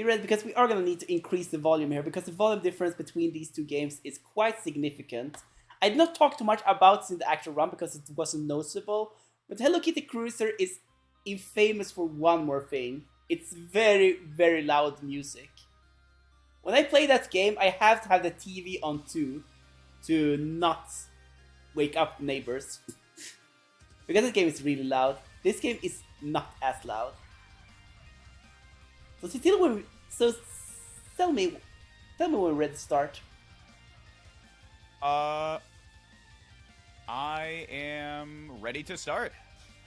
be ready because we are going to need to increase the volume here because the volume difference between these two games is quite significant. I did not talk too much about this in the actual run because it wasn't noticeable, but Hello Kitty Cruiser is infamous for one more thing. It's very, very loud music. When I play that game, I have to have the TV on too to not wake up neighbors. Because the game is really loud. This game is not as loud. So tell me when we're ready to start. I am ready to start.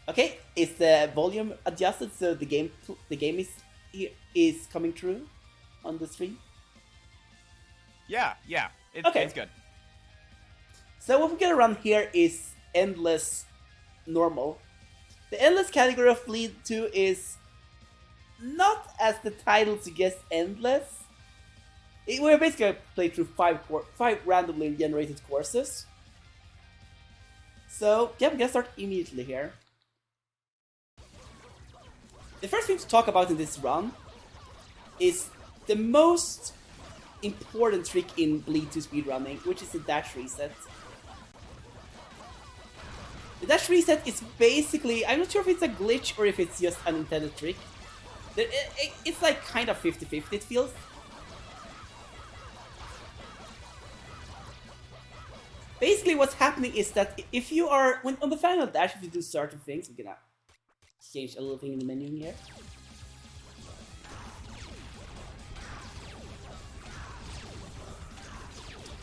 Okay, is the volume adjusted so the game is coming through on the stream? Yeah, Okay. It's good. So what we're gonna run here is Endless Normal. The Endless category of Lead 2 is not, as the title suggests, endless. We're basically going to play through five randomly generated courses. So, yeah, we're going to start immediately here. The first thing to talk about in this run is the most important trick in Bleed 2 speedrunning, which is the dash reset. The dash reset is basically, I'm not sure if it's a glitch or if it's just an intended trick. It's like kind of 50-50, it feels. Basically what's happening is that if you are, on the final dash, if you do certain things, we're gonna change a little thing in the menu here.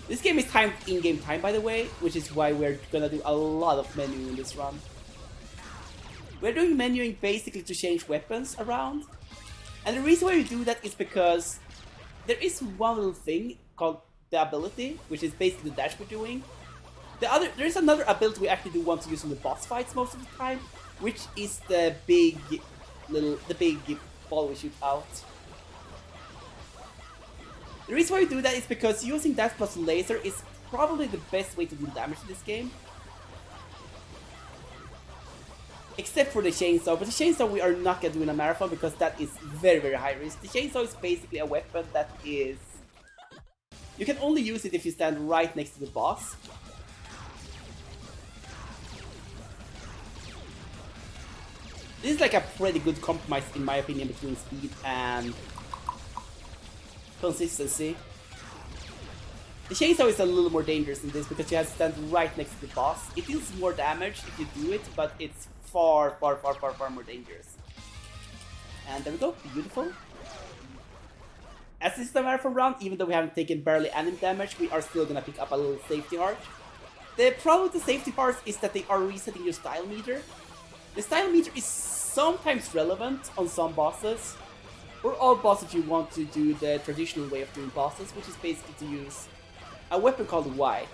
This game is timed in-game time, by the way, which is why we're gonna do a lot of menuing in this run. We're doing menuing basically to change weapons around. And the reason why we do that is because there is one little thing called the ability, which is basically the dash we're doing. There is another ability we actually do want to use in the boss fights most of the time, which is the big ball we shoot out. The reason why we do that is because using that plus laser is probably the best way to do damage in this game. Except for the chainsaw, but the chainsaw we are not gonna do in a marathon because that is very, very high risk. The chainsaw is basically a weapon that is... You can only use it if you stand right next to the boss. This is like a pretty good compromise in my opinion between speed and consistency. The chainsaw is a little more dangerous in this because you have to stand right next to the boss. It deals more damage if you do it, but it's far more dangerous. And there we go, beautiful. As this is a marathon run, even though we haven't taken barely any damage, we are still gonna pick up a little safety heart. The problem with the safety hearts is that they are resetting your style meter. The style meter is sometimes relevant on some bosses, or all bosses if you want to do the traditional way of doing bosses, which is basically to use a weapon called White,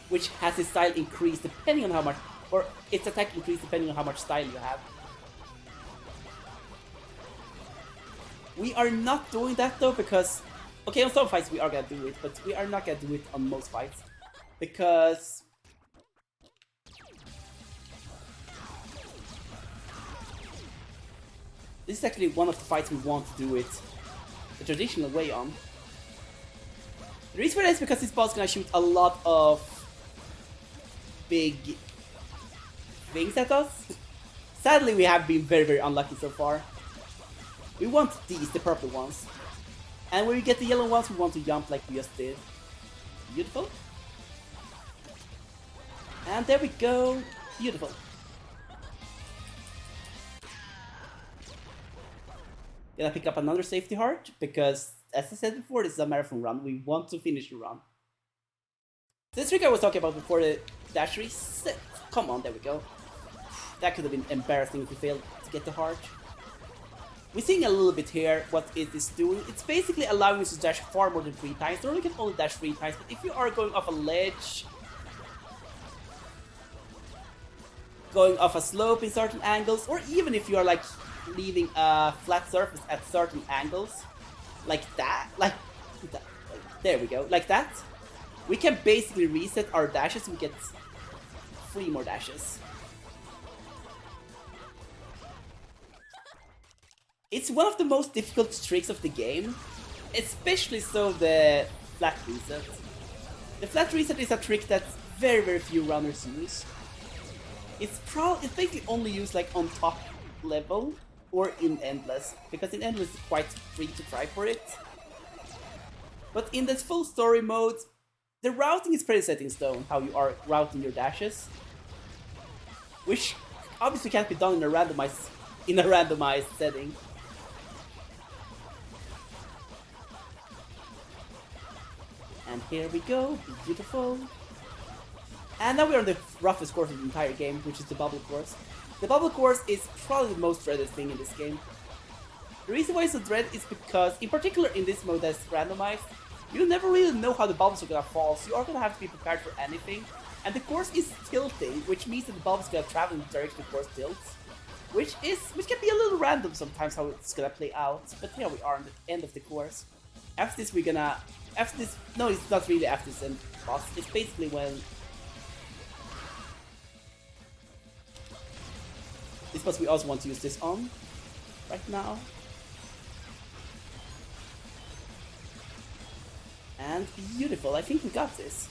which has its style increased depending on how much, or its attack increased depending on how much style you have. We are not doing that though because, okay, on some fights we are gonna do it, but we are not gonna do it on most fights because this is actually one of the fights we want to do it the traditional way on. The reason for that is because this boss is gonna shoot a lot of big things at us. Sadly, we have been very, very unlucky so far. We want these, the purple ones. And when we get the yellow ones, we want to jump like we just did. Beautiful. And there we go. Beautiful. Gonna pick up another safety heart, because, as I said before, this is a marathon run. We want to finish the run. This trick I was talking about before, the dash reset. Come on, there we go. That could have been embarrassing if we failed to get the heart. We're seeing a little bit here what it is doing. It's basically allowing you to dash far more than 3 times. Normally you can only dash 3 times, but if you are going off a ledge, going off a slope in certain angles, or even if you are like leaving a flat surface at certain angles, like that, there we go, like that, we can basically reset our dashes and get 3 more dashes. It's one of the most difficult tricks of the game, especially so the flat reset. The flat reset is a trick that very few runners use. It's basically only used like on top level or in endless, because in endless it's quite free to try for it. But in this full story mode, the routing is pretty set in stone, how you are routing your dashes, which obviously can't be done in a randomized setting. And here we go, beautiful. And now we're on the roughest course of the entire game, which is the bubble course. The bubble course is probably the most dreaded thing in this game. The reason why it's so dreaded is because, in particular in this mode that's randomized, you never really know how the bubbles are gonna fall, so you are gonna have to be prepared for anything. And the course is tilting, which means that the bubbles are gonna travel in the direction the course tilts. Which can be a little random sometimes how it's gonna play out, but here we are on the end of the course. After this no, it's not really after this end boss, it's basically when... This boss we also want to use this on, right now. And beautiful, I think we got this.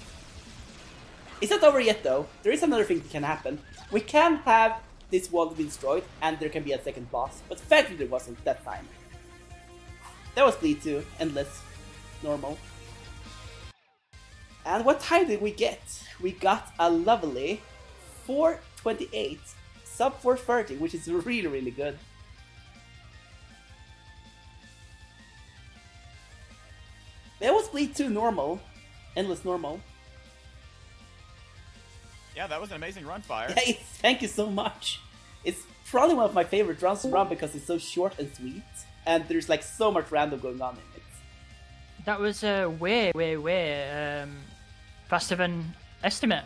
It's not over yet though, there is another thing that can happen. We can have this wall be destroyed, and there can be a second boss, but thankfully there wasn't that time. That was Bleed 2, endless, normal. And what time did we get? We got a lovely 428, sub 430, which is really good. That was Bleed 2 normal, endless normal. Yeah, that was an amazing run, Fire. Yeah, thank you so much. It's probably one of my favorite runs to run because it's so short and sweet, and there's like so much random going on in it. That was way faster than estimate.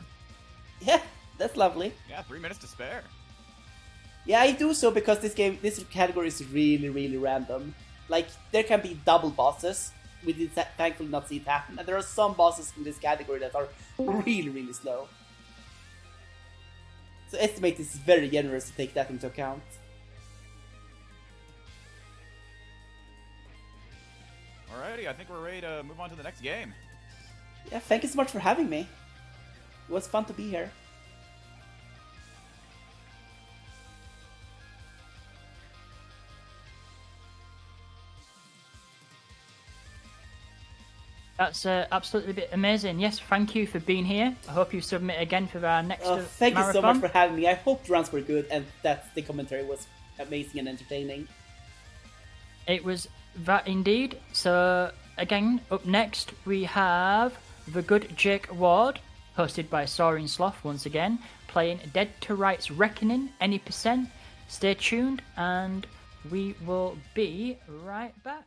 Yeah, that's lovely. Yeah, 3 minutes to spare. Yeah, I do so because this category is really random. Like, there can be double bosses. We did thankfully not see it happen, and there are some bosses in this category that are really slow. So Estimate is very generous to take that into account. Alrighty, I think we're ready to move on to the next game. Yeah, thank you so much for having me. It was fun to be here. That's absolutely amazing. Yes, thank you for being here. I hope you submit again for our next thank marathon. you so much for having me. I hope the runs were good and that the commentary was amazing and entertaining. It was that indeed. So again, up next we have The Good Jake Ward, hosted by Soaring Sloth once again, playing Dead to Rights Reckoning, any %. Stay tuned and we will be right back.